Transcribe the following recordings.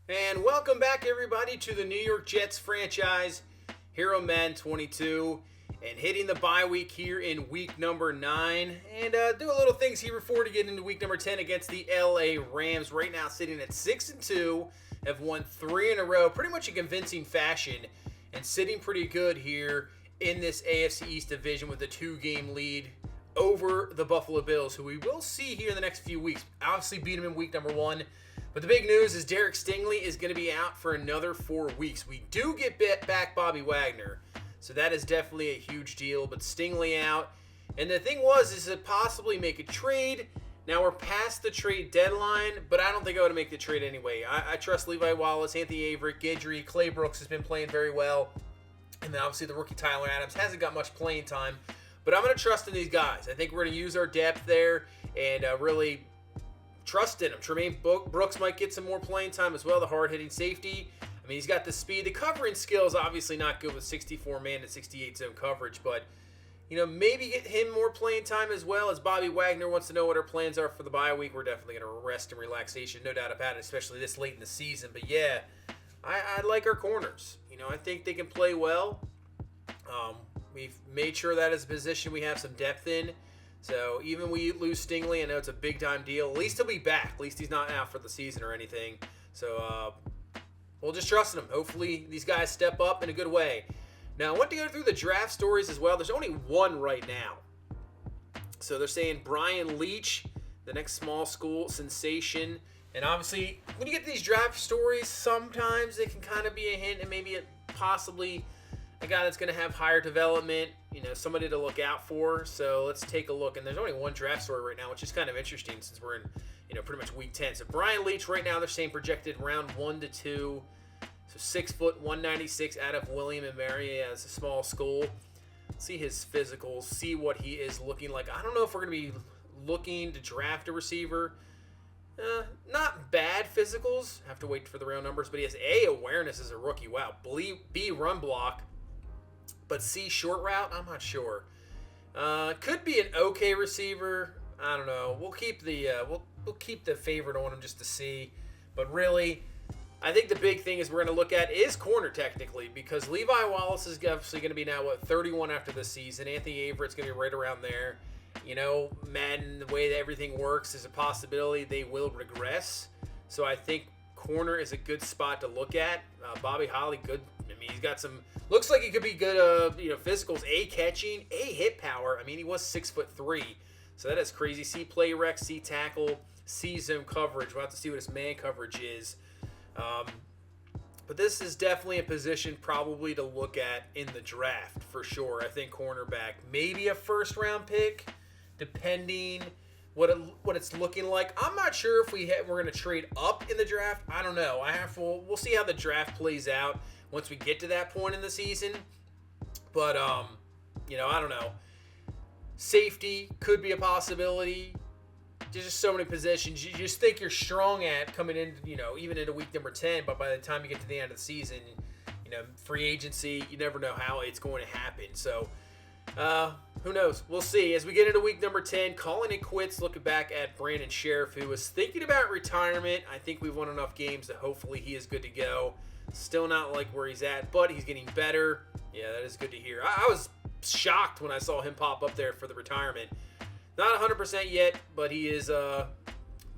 And welcome back, everybody, to the New York Jets franchise here on Madden 22. And hitting the bye week here in week number 9. And do a little things here before to get into week number 10 against the LA Rams. Right now sitting at 6-2. Have won 3 in a row, pretty much in convincing fashion. And sitting pretty good here in this AFC East division with a 2-game lead over the Buffalo Bills, who we will see here in the next few weeks. Obviously beat them in week number 1. But the big news is Derek Stingley is going to be out for another 4 weeks. We do get back Bobby Wagner, so that is definitely a huge deal. But Stingley out. And the thing is to possibly make a trade. Now we're past the trade deadline, but I don't think I would make the trade anyway. I trust Levi Wallace, Anthony Averett, Guidry, Clay Brooks has been playing very well. And then obviously the rookie Tyler Adams hasn't got much playing time. But I'm going to trust in these guys. I think we're going to use our depth there and really trust in him. Tremaine Brooks might get some more playing time as well, the hard-hitting safety. I mean, he's got the speed. The covering skill is obviously not good with 64-man and 68-zone coverage, but, maybe get him more playing time as well. As Bobby Wagner wants to know what our plans are for the bye week. We're definitely going to rest and relaxation, no doubt about it, especially this late in the season. But, yeah, I like our corners. I think they can play well. We've made sure that is a position we have some depth in. So even we lose Stingley, I know it's a big-time deal. At least he'll be back. At least he's not out for the season or anything. So we'll just trust him. Hopefully these guys step up in a good way. Now, I want to go through the draft stories as well. There's only one right now. So they're saying Brian Leach, the next small school sensation. And obviously, when you get these draft stories, sometimes they can kind of be a hint and maybe possibly a guy that's going to have higher development, somebody to look out for. So let's take a look. And there's only one draft story right now, which is kind of interesting since we're in, pretty much week 10. So Brian Leach right now, they're saying projected round 1 to 2. So 6 foot, 196 out of William and Mary as a small school. See his physicals, see what he is looking like. I don't know if we're going to be looking to draft a receiver. Not bad physicals. Have to wait for the real numbers. But he has A, awareness as a rookie. Wow. B, run block. But C, short route, I'm not sure. Could be an okay receiver. I don't know. We'll keep the we'll keep the favorite on him just to see. But really, I think the big thing is we're going to look at is corner technically, because Levi Wallace is obviously going to be now 31 after the season. Anthony Averett's going to be right around there. Madden, the way that everything works, is a possibility they will regress. So I think corner is a good spot to look at. Bobby Holly, good. I mean, he's got some. Looks like he could be good. Physicals, A, catching, A, hit power. I mean, he was 6'3", so that is crazy. C, play rec, C, tackle, C, zone coverage. We'll have to see what his man coverage is. But this is definitely a position probably to look at in the draft for sure. I think cornerback, maybe a first-round pick, depending what it's looking like. I'm not sure if we're going to trade up in the draft. I don't know. We'll see how the draft plays out once we get to that point in the season. But I don't know. Safety could be a possibility. There's just so many positions you just think you're strong at coming in, even into week number 10. But by the time you get to the end of the season, free agency, you never know how it's going to happen. So who knows? We'll see. As we get into week number 10, calling it quits, looking back at Brandon Sheriff, who was thinking about retirement. I think we've won enough games that hopefully he is good to go. Still not like where he's at, but he's getting better. Yeah, that is good to hear. I was shocked when I saw him pop up there for the retirement. Not 100% yet, but he is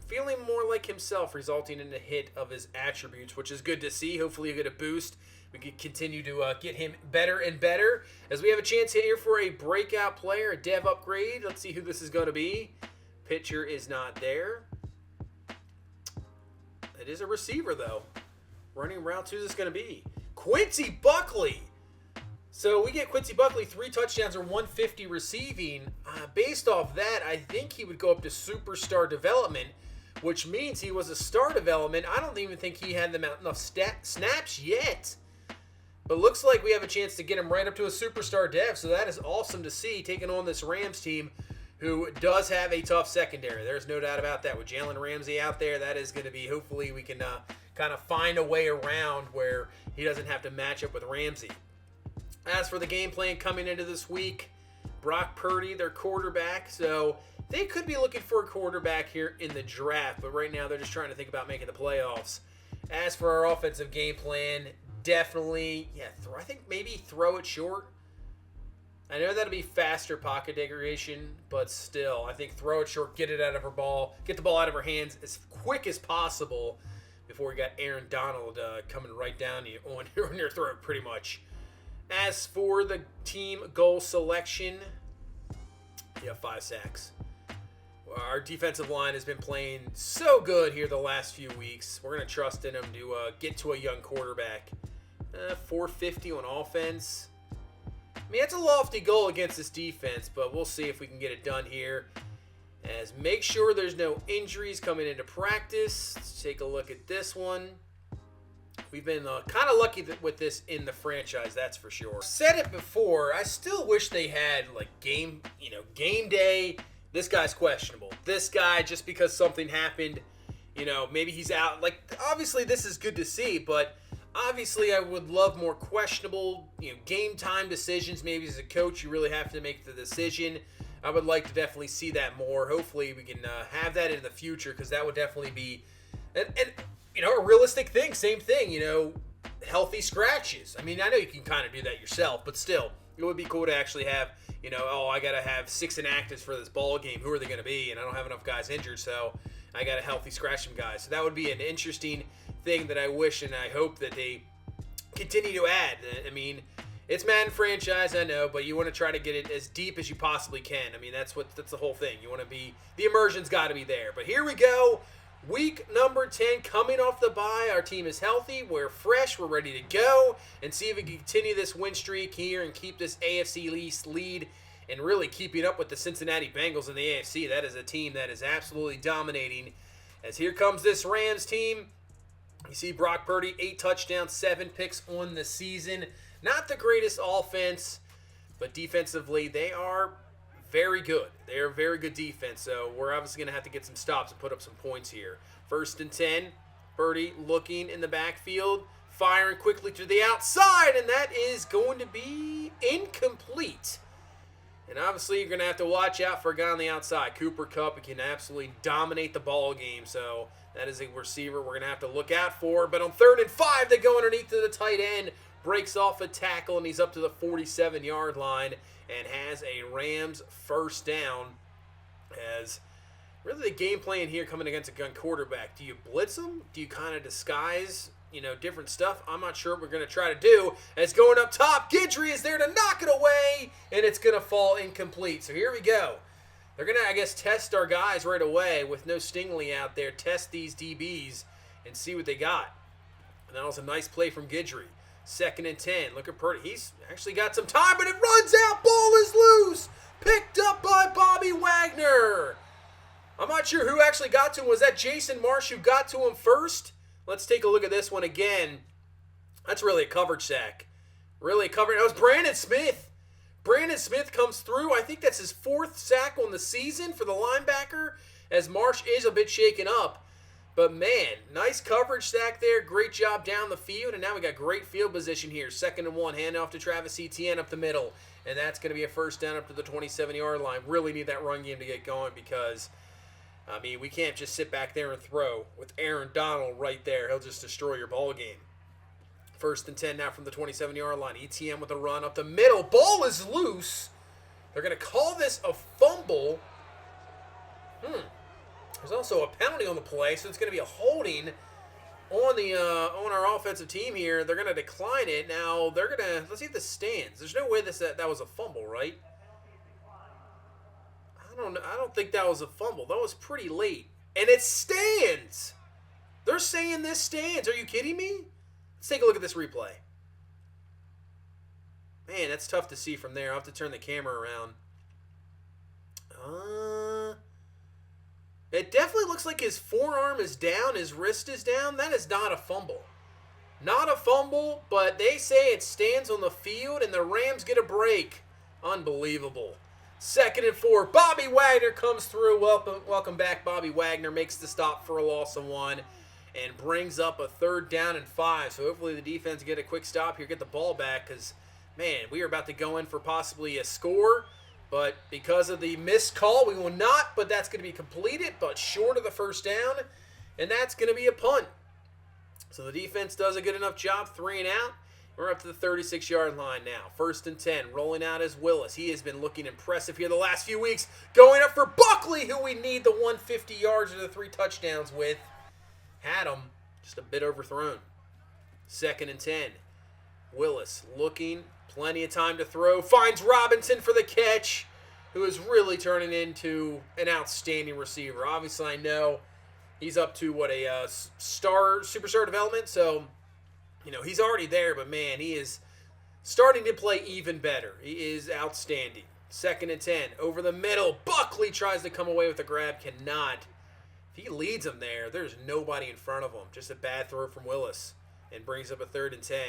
feeling more like himself, resulting in a hit of his attributes, which is good to see. Hopefully you get a boost. We can continue to get him better and better as we have a chance here for a breakout player, a dev upgrade. Let's see who this is going to be. Pitcher is not there. It is a receiver, though. Running routes, who's this going to be? Quincy Buckley. So we get Quincy Buckley 3 touchdowns or 150 receiving. Based off that, I think he would go up to superstar development, which means he was a star development. I don't even think he had enough snaps yet. But looks like we have a chance to get him right up to a superstar dev, so that is awesome to see, taking on this Rams team who does have a tough secondary. There's no doubt about that. With Jalen Ramsey out there, that is going to be, hopefully we can kind of find a way around where he doesn't have to match up with Ramsey. As for the game plan coming into this week, Brock Purdy, their quarterback. So they could be looking for a quarterback here in the draft, but right now they're just trying to think about making the playoffs. As for our offensive game plan, definitely, I think maybe throw it short. I know that'll be faster pocket degradation, but still, I think throw it short, get it out of her ball, get the ball out of her hands as quick as possible before we got Aaron Donald coming right down you on your throat, pretty much. As for the team goal selection, you have 5 sacks. Our defensive line has been playing so good here the last few weeks. We're going to trust in them to get to a young quarterback. 450 on offense. I mean, that's a lofty goal against this defense, but we'll see if we can get it done here. As make sure there's no injuries coming into practice. Let's take a look at this one. We've been kind of lucky with this in the franchise, that's for sure. Said it before, I still wish they had like game day. This guy's questionable. This guy, just because something happened, maybe he's out. Like, obviously this is good to see, but obviously I would love more questionable, game time decisions. Maybe as a coach, you really have to make the decision. I would like to definitely see that more. Hopefully we can have that in the future, because that would definitely be, a realistic thing. Same thing, healthy scratches. I mean, I know you can kind of do that yourself, but still, it would be cool to actually have, I got to have 6 inactives for this ball game. Who are they going to be? And I don't have enough guys injured, so I got to healthy scratch some guys. So that would be an interesting thing that I wish and I hope that they continue to add. I mean, it's Madden franchise, I know, but you want to try to get it as deep as you possibly can. I mean, that's the whole thing. You want to be, the immersion's got to be there. But here we go. Week number 10, coming off the bye. Our team is healthy. We're fresh. We're ready to go and see if we can continue this win streak here and keep this AFC East lead and really keeping up with the Cincinnati Bengals in the AFC. That is a team that is absolutely dominating. As here comes this Rams team. You see Brock Purdy, 8 touchdowns, 7 picks on the season. Not the greatest offense, but defensively they are very good. They are a very good defense, so we're obviously going to have to get some stops and put up some points here. 1st and 10, Purdy looking in the backfield, firing quickly to the outside, and that is going to be incomplete. And obviously you're going to have to watch out for a guy on the outside. Cooper Kupp, he can absolutely dominate the ball game, so that is a receiver we're going to have to look out for. But on 3rd and 5, they go underneath to the tight end, breaks off a tackle, and he's up to the 47-yard line and has a Rams first down. As really the game plan here coming against a gun quarterback, do you blitz him? Do you kind of disguise, different stuff? I'm not sure what we're going to try to do. As going up top, Guidry is there to knock it away, and it's going to fall incomplete. So here we go. They're going to, I guess, test our guys right away with no Stingley out there, test these DBs and see what they got. And that was a nice play from Guidry. 2nd and 10. Look at Purdy. He's actually got some time, but it runs out. Ball is loose. Picked up by Bobby Wagner. I'm not sure who actually got to him. Was that Jason Marsh who got to him first? Let's take a look at this one again. That's really a coverage sack. Really a coverage. That was Brandon Smith. Brandon Smith comes through. I think that's his 4th sack on the season for the linebacker, as Marsh is a bit shaken up. But, man, nice coverage sack there. Great job down the field. And now we got great field position here. 2nd and 1. Handoff to Travis Etienne up the middle. And that's going to be a first down up to the 27-yard line. Really need that run game to get going because, I mean, we can't just sit back there and throw with Aaron Donald right there. He'll just destroy your ball game. 1st and 10 now from the 27-yard line. Etienne with a run up the middle. Ball is loose. They're going to call this a fumble. There's also a penalty on the play, so it's going to be a holding on our offensive team here. They're going to decline it. Now, they're going to, let's see if this stands. There's no way that was a fumble, right? I don't think that was a fumble. That was pretty late. And it stands. They're saying this stands. Are you kidding me? Let's take a look at this replay. Man, that's tough to see from there. I'll have to turn the camera around. It definitely looks like his forearm is down, his wrist is down. That is not a fumble. Not a fumble, but they say it stands on the field, and the Rams get a break. Unbelievable. 2nd and 4. Bobby Wagner comes through. Welcome back. Bobby Wagner makes the stop for a loss of 1 and brings up a 3rd down and 5. So hopefully the defense get a quick stop here, get the ball back, because, man, we are about to go in for possibly a score. But because of the missed call, we will not, but that's going to be completed, but short of the first down, and that's going to be a punt. So the defense does a good enough job, 3 and out. We're up to the 36-yard line now. 1st and 10, rolling out as Willis. He has been looking impressive here the last few weeks. Going up for Buckley, who we need the 150 yards or the 3 touchdowns with. Had him, just a bit overthrown. 2nd and 10. Willis looking, plenty of time to throw. Finds Robinson for the catch, who is really turning into an outstanding receiver. Obviously, I know he's up to, a superstar development, so he's already there, but man, he is starting to play even better. He is outstanding. 2nd and 10, over the middle. Buckley tries to come away with a grab, cannot. If he leads him there, there's nobody in front of him. Just a bad throw from Willis, and brings up a 3rd and 10.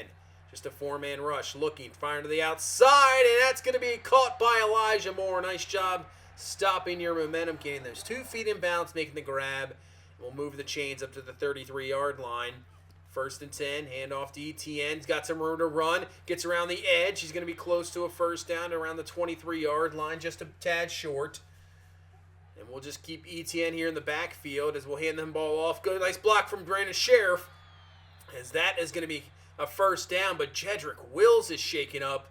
Just a 4-man rush, looking, firing to the outside, and that's going to be caught by Elijah Moore. Nice job stopping your momentum, getting those 2 feet in bounds, making the grab. We'll move the chains up to the 33-yard line. 1st and 10, handoff to Etienne. He's got some room to run. Gets around the edge. He's going to be close to a 1st down around the 23-yard line, just a tad short. And we'll just keep Etienne here in the backfield as we'll hand them ball off. Good, nice block from Brandon Sheriff, as that is going to be a 1st down. But Jedrick Wills is shaking up.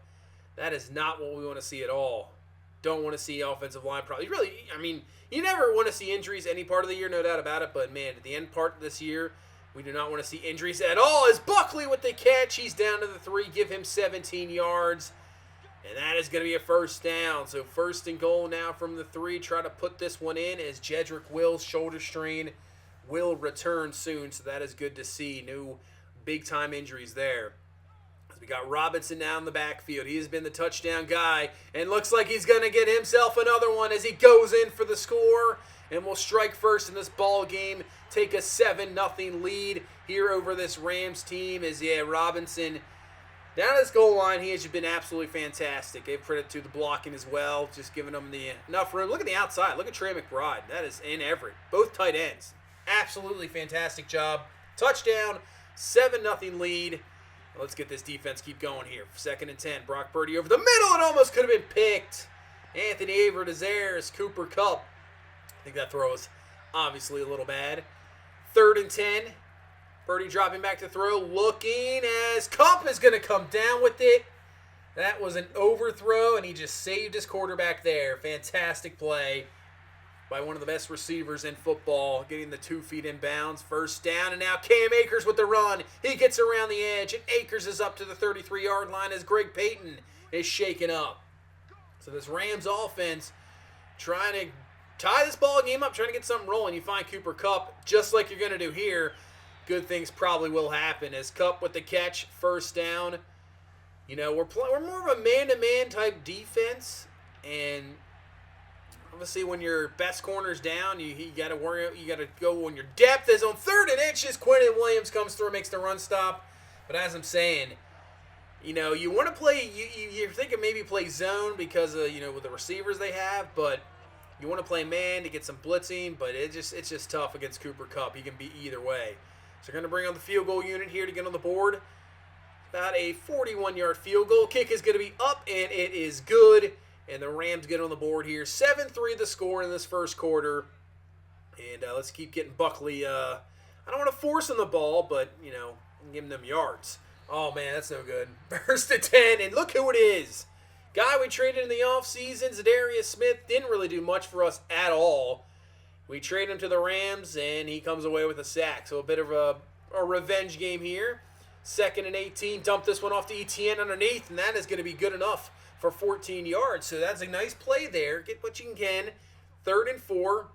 That is not what we want to see at all. Don't want to see offensive line problems. Really, you never want to see injuries any part of the year, no doubt about it. But, man, at the end part of this year, we do not want to see injuries at all. As Buckley with the catch, he's down to the 3. Give him 17 yards. And that is going to be a 1st down. So 1st and goal now from the 3. Try to put this one in as Jedrick Wills' shoulder strain will return soon. So that is good to see. No big-time injuries there. We got Robinson now in the backfield. He has been the touchdown guy. And looks like he's going to get himself another one as he goes in for the score. And will strike first in this ball game. Take a 7-0 lead here over this Rams team. As, Robinson down at his goal line, he has been absolutely fantastic. Gave credit to the blocking as well. Just giving them enough room. Look at the outside. Look at Trey McBride. That is in Everett. Both tight ends. Absolutely fantastic job. Touchdown. 7-0 lead. Let's get this defense keep going here. 2nd and 10. Brock Purdy over the middle. It almost could have been picked. Anthony Averett is there as Cooper Kupp. I think that throw was obviously a little bad. 3rd and 10. Purdy dropping back to throw. Looking as Kupp is going to come down with it. That was an overthrow, and he just saved his quarterback there. Fantastic play by one of the best receivers in football, getting the 2 feet in bounds. 1st down, and now Cam Akers with the run. He gets around the edge, and Akers is up to the 33-yard line as Greg Payton is shaken up. So this Rams offense trying to tie this ball game up, trying to get something rolling. You find Cooper Kupp, just like you're going to do here, good things probably will happen. As Kupp with the catch, 1st down. We're more of a man-to-man type defense, and obviously when your best corner's down, you got to worry. You got to go when your depth is on 3rd and inches. Quentin Williams comes through, makes the run stop. But as I'm saying, you want to play. You're thinking maybe play zone because of with the receivers they have, but you want to play man to get some blitzing. But it's just tough against Cooper Kupp. He can be either way. So they're going to bring on the field goal unit here to get on the board. About a 41-yard field goal. Kick is going to be up, and it is good. And the Rams get on the board here. 7-3 the score in this 1st quarter. And let's keep getting Buckley. I don't want to force him the ball, but, give him them yards. Oh, man, that's no good. 1st and 10, and look who it is. Guy we traded in the offseason, Zadarius Smith, didn't really do much for us at all. We trade him to the Rams, and he comes away with a sack. So a bit of a revenge game here. 2nd and 18. Dump this one off to Etienne underneath, and that is going to be good enough for 14 yards. So that's a nice play there. Get what you can. 3rd and 4.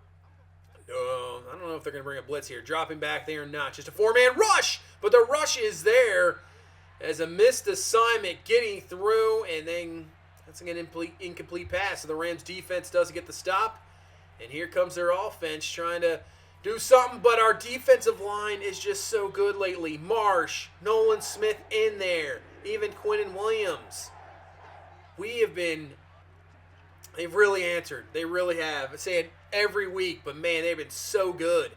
I don't know if they're going to bring a blitz here. Dropping back there or not. Just a 4-man rush, but the rush is there as a missed assignment getting through, and then that's an incomplete pass. So the Rams defense doesn't get the stop. And here comes their offense trying to do something, but our defensive line is just so good lately. Marsh, Nolan Smith in there, even Quentin Williams. They've really answered. They really have. I say it every week, but man, they've been so good.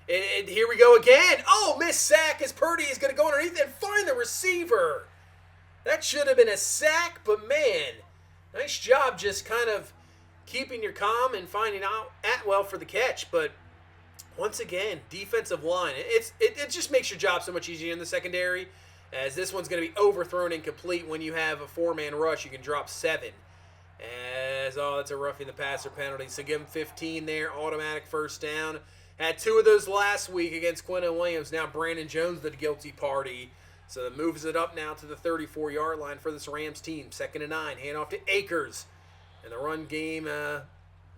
And here we go again. Oh, missed sack as Purdy is going to go underneath and find the receiver. That should have been a sack, but man, nice job just kind of keeping your calm and finding out Atwell for the catch. But once again, defensive line. It just makes your job so much easier in the secondary, as this one's going to be overthrown incomplete. When you have a four-man rush, you can drop 7. It's a roughing the passer penalty. So give him 15 there, automatic first down. Had 2 of those last week against Quinton Williams. Now Brandon Jones, the guilty party. So it moves it up now to the 34-yard line for this Rams team. 2nd and 9. Hand off to Akers. And the run game,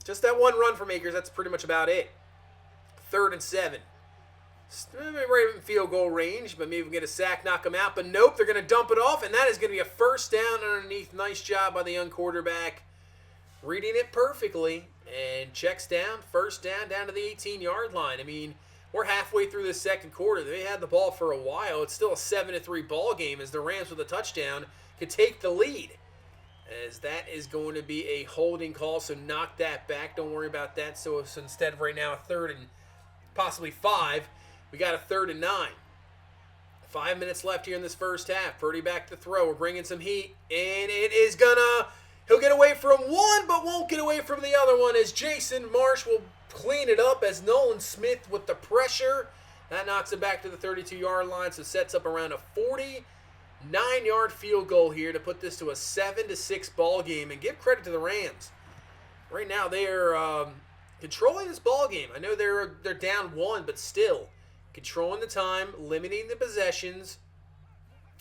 just that one run from Akers. That's pretty much about it. 3rd and 7. Right in field goal range, but maybe we can get a sack, knock them out. But nope, they're going to dump it off, and that is going to be a first down underneath. Nice job by the young quarterback. Reading it perfectly, and checks down. First down to the 18-yard line. I mean, we're halfway through the second quarter. They had the ball for a while. It's still a 7-3 ball game as the Rams with a touchdown could take the lead. As that is going to be a holding call, so knock that back. Don't worry about that. So instead of right now a 3rd and possibly 5, we got a 3rd and 9. 5 minutes left here in this first half. Purdy back to throw. We're bringing some heat, and it is he'll get away from one, but won't get away from the other one as Jason Marsh will clean it up as Nolan Smith with the pressure. That knocks it back to the 32-yard line, so sets up around a 49-yard field goal here to put this to a 7-6 ball game. And give credit to the Rams. Right now they are controlling this ball game. I know they're down 1, but still controlling the time, limiting the possessions,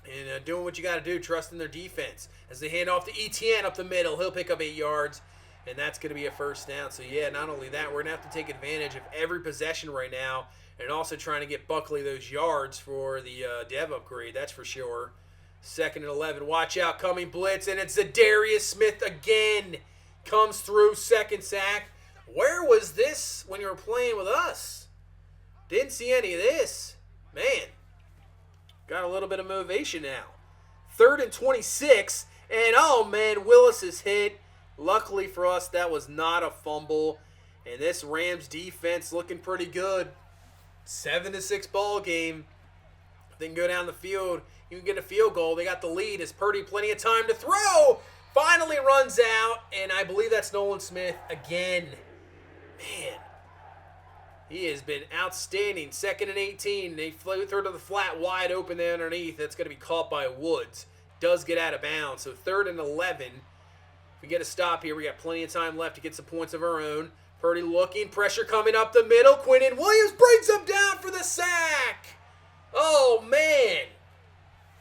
and doing what you got to do, trusting their defense. As they hand off to Etienne up the middle, he'll pick up 8 yards, and that's going to be a first down. So, yeah, not only that, we're going to have to take advantage of every possession right now and also trying to get Buckley those yards for the dev upgrade, that's for sure. 2nd and 11. Watch out, coming blitz, and it's Zadarius Smith again. Comes through, 2nd sack. Where was this when you were playing with us? Didn't see any of this. Man, got a little bit of motivation now. 3rd and 26, and oh man, Willis is hit. Luckily for us, that was not a fumble. And this Rams defense looking pretty good. 7-6 ball game. If they can go down the field, you can get a field goal. They got the lead. As Purdy plenty of time to throw. Finally runs out, and I believe that's Nolan Smith again. Man, he has been outstanding. 2nd and 18. They throw to the flat, wide open there underneath. That's going to be caught by Woods. Does get out of bounds. So 3rd and 11. If we get a stop here, we got plenty of time left to get some points of our own. Purdy looking, pressure coming up the middle. Quinton Williams brings him down for the sack. Oh, man.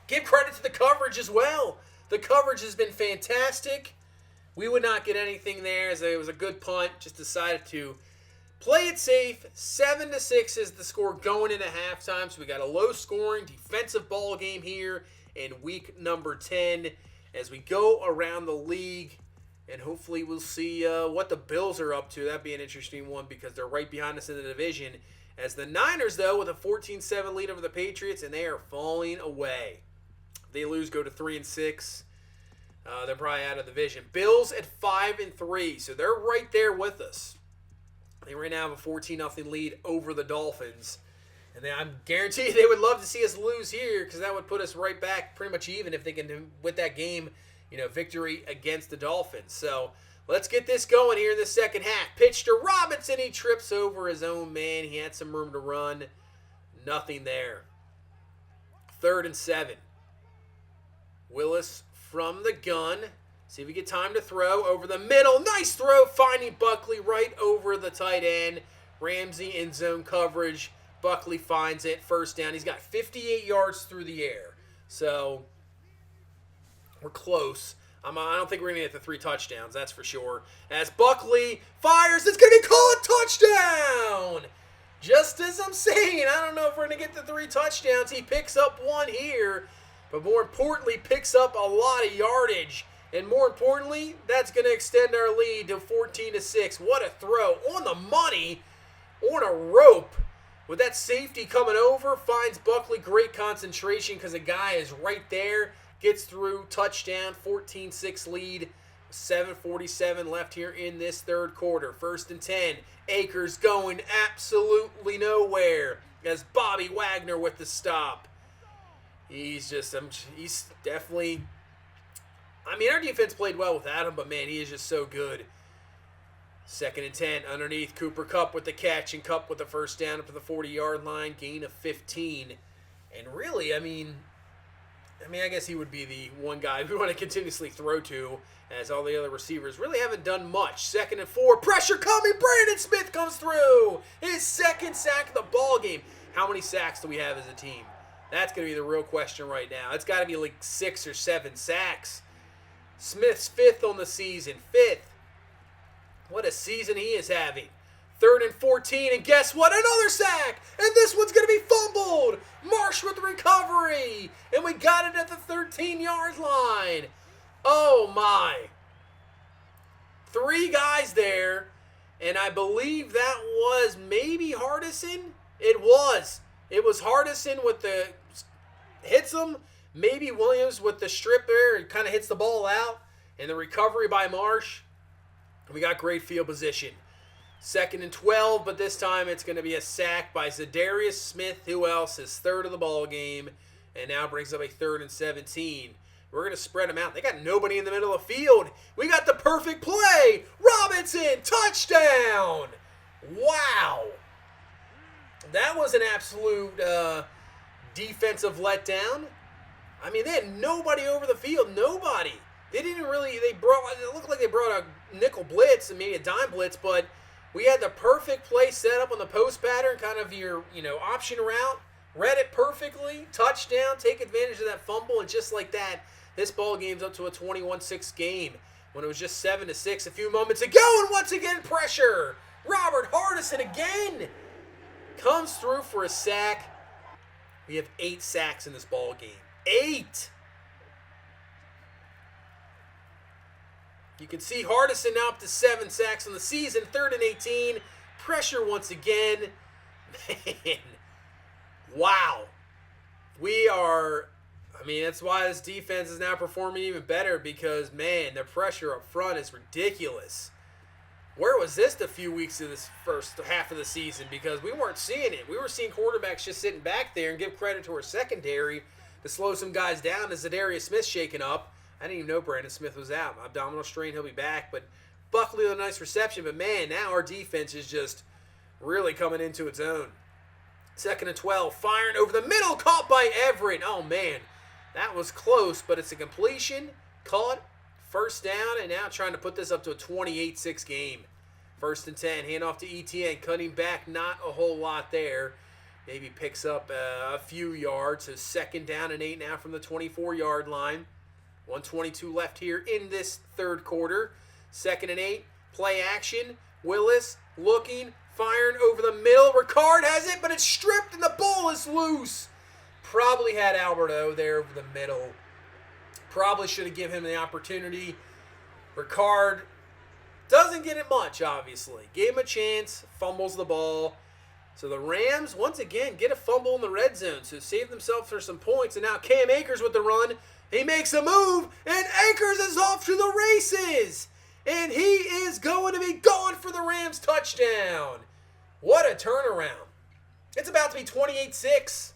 Give credit to the coverage as well. The coverage has been fantastic. We would not get anything there as it was a good punt. Just decided to play it safe. 7-6 is the score going into halftime. So we got a low-scoring defensive ball game here in week number 10 as we go around the league. And hopefully we'll see what the Bills are up to. That'd be an interesting one because they're right behind us in the division. As the Niners, though, with a 14-7 lead over the Patriots, and they are falling away. If they lose, go to 3-6. They're probably out of the division. Bills at 5-3, so they're right there with us. They right now have a 14-0 lead over the Dolphins. And I'm guaranteed they would love to see us lose here because that would put us right back pretty much even if they can do with that game, victory against the Dolphins. So let's get this going here in the second half. Pitch to Robinson. He trips over his own man. He had some room to run. Nothing there. 3rd and 7. Willis from the gun. See if we get time to throw over the middle. Nice throw, finding Buckley right over the tight end. Ramsey in zone coverage. Buckley finds it. First down. He's got 58 yards through the air. So we're close. I don't think we're going to get the 3 touchdowns, that's for sure. As Buckley fires, it's going to be called a touchdown! Just as I'm saying, I don't know if we're going to get the 3 touchdowns. He picks up 1 here, but more importantly, picks up a lot of yardage. And more importantly, that's going to extend our lead to 14-6. What a throw. On the money, on a rope. With that safety coming over, finds Buckley great concentration because the guy is right there. Gets through, touchdown, 14-6 lead. 7:47 left here in this third quarter. 1st and 10. Akers going absolutely nowhere as Bobby Wagner with the stop. He's definitely... our defense played well without him, but man, he is just so good. 2nd and 10 underneath. Cooper Kupp with the catch, and Kupp with the first down up to the 40-yard line, gain of 15. And really, I mean, I guess he would be the one guy we want to continuously throw to, as all the other receivers really haven't done much. 2nd and 4, pressure coming. Brandon Smith comes through. His second sack of the ball game. How many sacks do we have as a team? That's going to be the real question right now. It's got to be like 6 or 7 sacks. Smith's 5th on the season. 5th. What a season he is having. 3rd and 14, and guess what? Another sack! And this one's going to be fumbled! Marsh with the recovery! And we got it at the 13-yard line. Oh, my. 3 guys there, and I believe that was maybe Hardison? It was. It was Hardison with the hits him. Maybe Williams with the strip there. It kind of hits the ball out. And the recovery by Marsh. We got great field position. 2nd and 12, but this time it's going to be a sack by Zadarius Smith. Who else? His 3rd of the ball game. And now brings up a 3rd and 17. We're going to spread them out. They got nobody in the middle of the field. We got the perfect play. Robinson, touchdown. Wow. That was an absolute defensive letdown. I mean, they had nobody over the field. Nobody. They didn't really, it looked like they brought a nickel blitz and maybe a dime blitz, but we had the perfect play set up on the post pattern, kind of your, option route. Read it perfectly. Touchdown. Take advantage of that fumble. And just like that, this ball game's up to a 21-6 game when it was just 7-6 a few moments ago. And once again, pressure. Robert Hardison again comes through for a sack. We have 8 sacks in this ball game. 8! You can see Hardison now up to 7 sacks on the season. 3rd and 18. Pressure once again. Man. Wow. That's why this defense is now performing even better, because, man, the pressure up front is ridiculous. Where was this the few weeks of this first half of the season? Because we weren't seeing it. We were seeing quarterbacks just sitting back there, and give credit to our secondary to slow some guys down as Zadarius Smith shaking up. I didn't even know Brandon Smith was out. Abdominal strain, he'll be back. But Buckley with a nice reception. But, man, now our defense is just really coming into its own. 2nd and 12, firing over the middle, caught by Everett. Oh, man, that was close, but it's a completion, caught, first down, and now trying to put this up to a 28-6 game. 1st and 10, handoff to ETN, cutting back, not a whole lot there. Maybe picks up a few yards. So 2nd down and 8 now from the 24-yard line. 1:22 left here in this 3rd quarter. 2nd and 8, play action. Willis looking, firing over the middle. Ricard has it, but it's stripped and the ball is loose. Probably had Alberto there over the middle. Probably should have given him the opportunity. Ricard doesn't get it much, obviously. Gave him a chance, fumbles the ball. So the Rams, once again, get a fumble in the red zone. So save themselves for some points. And now Cam Akers with the run. He makes a move, and Akers is off to the races. And he is going to be going for the Rams touchdown. What a turnaround. It's about to be 28-6.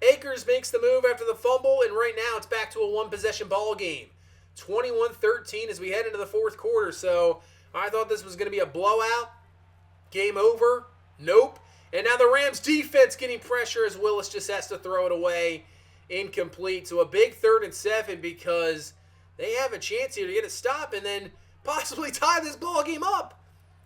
Akers makes the move after the fumble, and right now it's back to a one-possession ball game. 21-13 as we head into the 4th quarter. So I thought this was going to be a blowout. Game over. Nope. And now the Rams defense getting pressure as Willis just has to throw it away. Incomplete. So a big 3rd and 7 because they have a chance here to get a stop and then possibly tie this ball game up.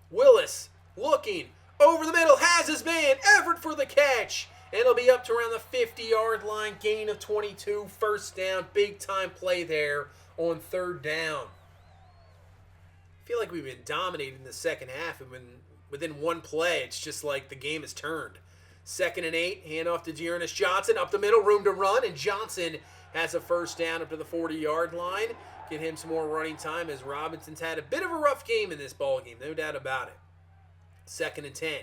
Willis looking over the middle, has his man, Everett for the catch. And it'll be up to around the 50-yard line, gain of 22, first down, big time play there on 3rd down. I feel like we've been dominating the second half, and within one play, it's just like the game has turned. 2nd and 8, handoff to Dearness Johnson, up the middle, room to run, and Johnson has a first down up to the 40-yard line. Get him some more running time as Robinson's had a bit of a rough game in this ball game, no doubt about it. 2nd and 10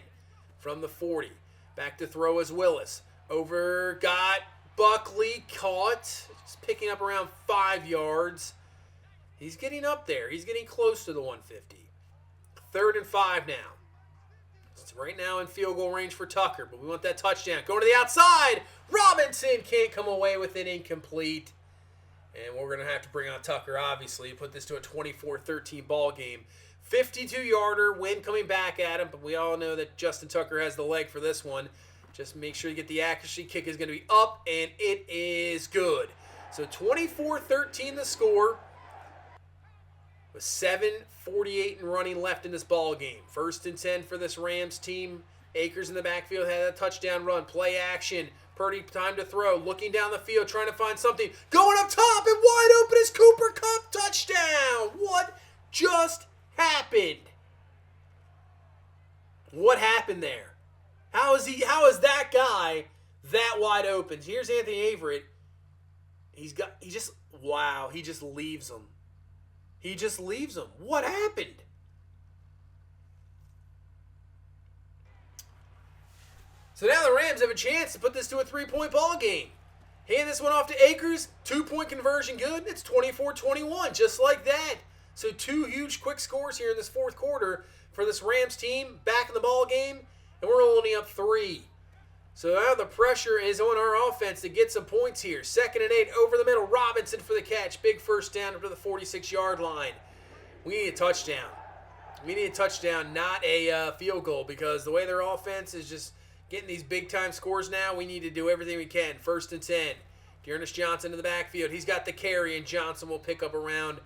from the 40. Back to throw as Willis. Over, got Buckley, caught. Just picking up around 5 yards. He's getting up there. He's getting close to the 150. 3rd and 5 now. It's right now in field goal range for Tucker, but we want that touchdown. Going to the outside. Robinson can't come away with it, incomplete. And we're going to have to bring on Tucker, obviously, put this to a 24-13 ball game. 52-yarder, wind coming back at him, but we all know that Justin Tucker has the leg for this one. Just make sure you get the accuracy. Kick is going to be up, and it is good. So 24-13 the score, with 7:48 and running left in this ball game. 1st and 10 for this Rams team. Akers in the backfield had a touchdown run. Play action. Purdy time to throw. Looking down the field, trying to find something. Going up top and wide open is Cooper Kupp. Touchdown. What just happened? What happened there? How is that guy that wide open? Here's Anthony Averett. He just leaves him. He just leaves him. What happened? So now the Rams have a chance to put this to a 3-point ball game. Hand this one off to Akers. 2-point conversion good. It's 24-21, just like that. So 2 huge quick scores here in this 4th quarter for this Rams team back in the ball game, and we're only up 3. So now the pressure is on our offense to get some points here. 2nd and 8 over the middle. Robinson for the catch. Big first down up to the 46-yard line. We need a touchdown. We need a touchdown, not a field goal, because the way their offense is just getting these big-time scores now, we need to do everything we can. 1st and 10. Dearness Johnson in the backfield. He's got the carry, and Johnson will pick up around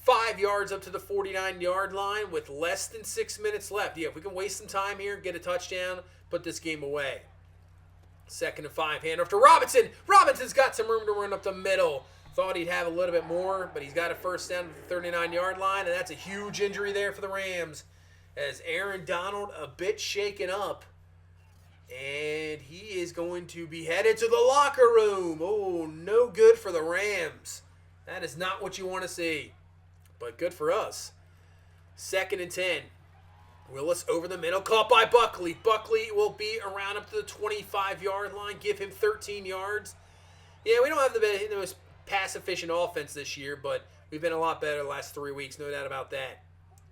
5 yards up to the 49-yard line with less than 6 minutes left. Yeah, if we can waste some time here, get a touchdown, put this game away. 2nd and 5, handoff to Robinson. Robinson's got some room to run up the middle. Thought he'd have a little bit more, but he's got a first down to the 39-yard line, and that's a huge injury there for the Rams as Aaron Donald a bit shaken up, and he is going to be headed to the locker room. Oh, no good for the Rams. That is not what you want to see, but good for us. 2nd and 10. Willis over the middle, caught by Buckley. Buckley will be around up to the 25-yard line, give him 13 yards. Yeah, we don't have the most pass-efficient offense this year, but we've been a lot better the last 3 weeks, no doubt about that.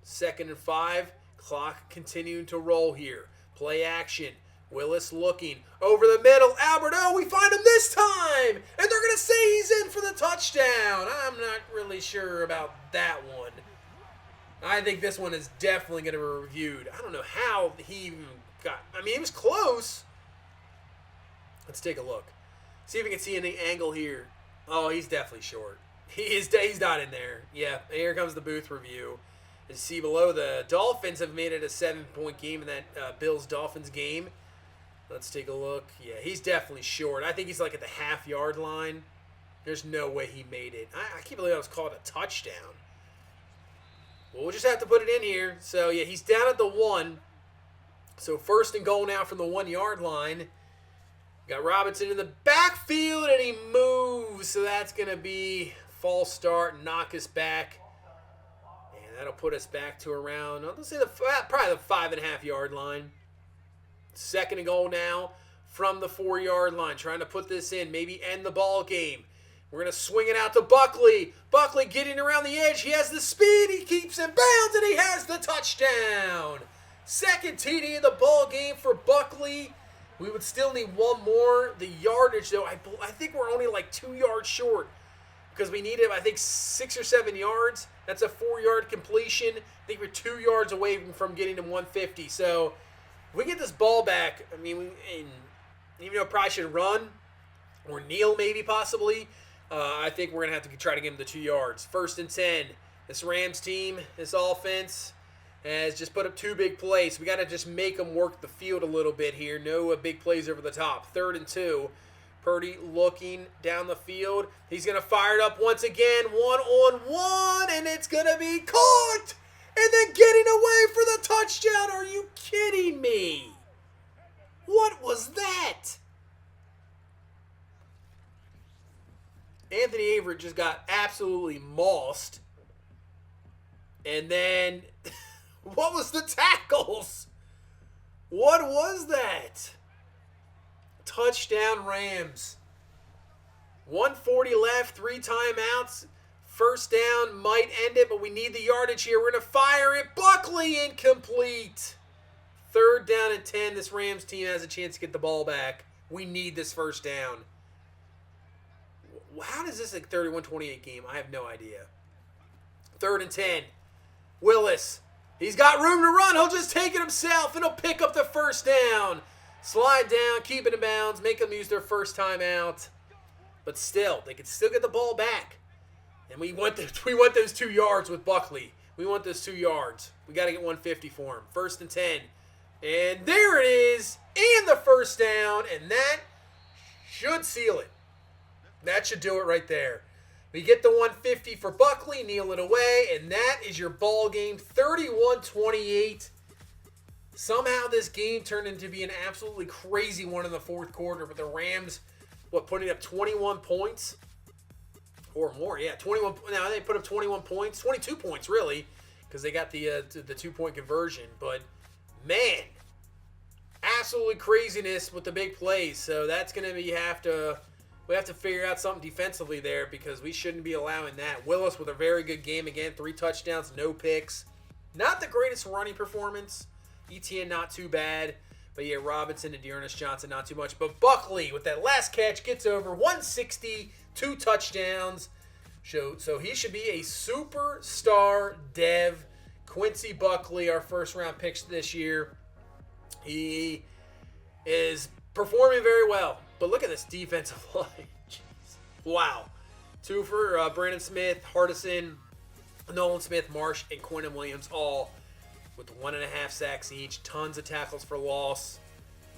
2nd and 5, clock continuing to roll here. Play action. Willis looking over the middle. Albert, we find him this time, and they're going to say he's in for the touchdown. I'm not really sure about that one. I think this one is definitely going to be reviewed. I don't know how he even got... I mean, he was close. Let's take a look. See if we can see any angle here. Oh, he's definitely short. He's not in there. Yeah, here comes the booth review. You see below, the Dolphins have made it a 7-point game in that Bills-Dolphins game. Let's take a look. Yeah, he's definitely short. I think he's like at the half-yard line. There's no way he made it. I can't believe that was called a touchdown. Well, we'll just have to put it in here. So, yeah, he's down at the 1. So, 1st and goal now from the 1-yard line. Got Robinson in the backfield, and he moves. So, that's going to be false start, knock us back. And that'll put us back to around, let's say, probably the 5.5-yard line. 2nd and goal now from the 4-yard line. Trying to put this in, maybe end the ball game. We're going to swing it out to Buckley. Buckley getting around the edge. He has the speed. He keeps in bounds, and he has the touchdown. 2nd TD in the ball game for Buckley. We would still need one more. The yardage, though, I think we're only like 2 yards short because we needed, I think, 6 or 7 yards. That's a 4-yard completion. I think we're 2 yards away from getting to 150. So if we get this ball back, I mean, even though I probably should run or kneel maybe possibly, I think we're going to have to try to get him the 2 yards. 1st and 10. This Rams team, this offense, has just put up 2 big plays. We got to just make them work the field a little bit here. No big plays over the top. 3rd and 2. Purdy looking down the field. He's going to fire it up once again. 1-on-1, and it's going to be caught. And then getting away for the touchdown. Are you kidding me? What was that? Anthony Averett just got absolutely mossed. And then, what was the tackles? What was that? Touchdown Rams. 1:40 left, 3 timeouts. 1st down might end it, but we need the yardage here. We're going to fire it. Buckley incomplete. 3rd down and 10. This Rams team has a chance to get the ball back. We need this 1st down. How does this a 31-28 game? I have no idea. 3rd and 10. Willis. He's got room to run. He'll just take it himself, and he'll pick up the first down. Slide down, keep it in bounds, make them use their first time out. But still, they can still get the ball back. And we want those 2 yards with Buckley. We want those 2 yards. We got to get 150 for him. 1st and 10. And there it is. And the first down. And that should seal it. That should do it right there. We get the 150 for Buckley, kneel it away, and that is your ball game, 31-28. Somehow this game turned into be an absolutely crazy one in the 4th quarter, but the Rams, putting up 21 points? Or more, yeah, 21. Now they put up 21 points, 22 points really, because they got the 2-point conversion. But man, absolutely craziness with the big plays. So that's gonna be we have to figure out something defensively there because we shouldn't be allowing that. Willis with a very good game again, 3 touchdowns, no picks. Not the greatest running performance. ETN not too bad. But yeah, Robinson and Dearness Johnson not too much. But Buckley with that last catch gets over 160, 2 touchdowns. So he should be a superstar dev. Quincy Buckley, our first-round pick this year. He is performing very well. But look at this defensive line. Jeez. Wow. 2 for Brandon Smith, Hardison, Nolan Smith, Marsh, and Quinton Williams, all with 1.5 sacks each. Tons of tackles for loss.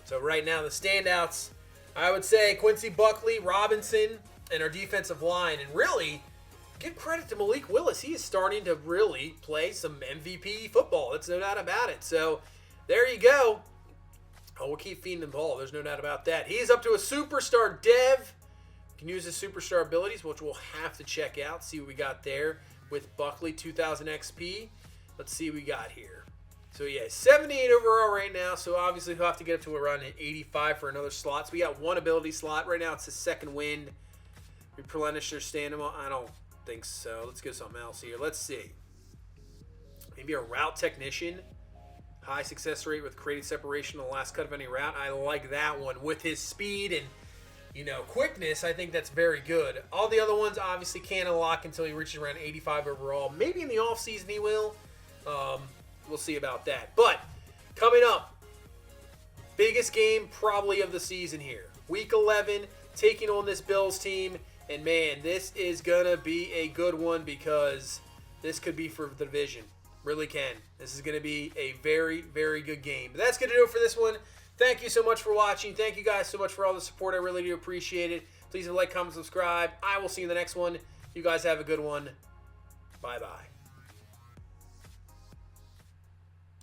So right now the standouts, I would say Quincy Buckley, Robinson, and our defensive line. And really, give credit to Malik Willis. He is starting to really play some MVP football. That's no doubt about it. So there you go. Oh, we'll keep feeding the ball. There's no doubt about that. He's up to a superstar dev. Can use his superstar abilities, which we'll have to check out. See what we got there with Buckley, 2000 XP. Let's see what we got here. So, yeah, 78 overall right now. So, obviously, he'll have to get up to around an 85 for another slot. So, we got 1 ability slot. Right now, it's his 2nd wind. Replenish their stamina. I don't think so. Let's go something else here. Let's see. Maybe a route technician. High success rate with creating separation on the last cut of any route. I like that one. With his speed and, quickness, I think that's very good. All the other ones obviously can't unlock until he reaches around 85 overall. Maybe in the offseason he will. We'll see about that. But coming up, biggest game probably of the season here. Week 11, taking on this Bills team. And, man, this is going to be a good one because this could be for the division. Really can. This is going to be a very, very good game. But that's going to do it for this one. Thank you so much for watching. Thank you guys so much for all the support. I really do appreciate it. Please like, comment, subscribe. I will see you in the next one. You guys have a good one. Bye-bye.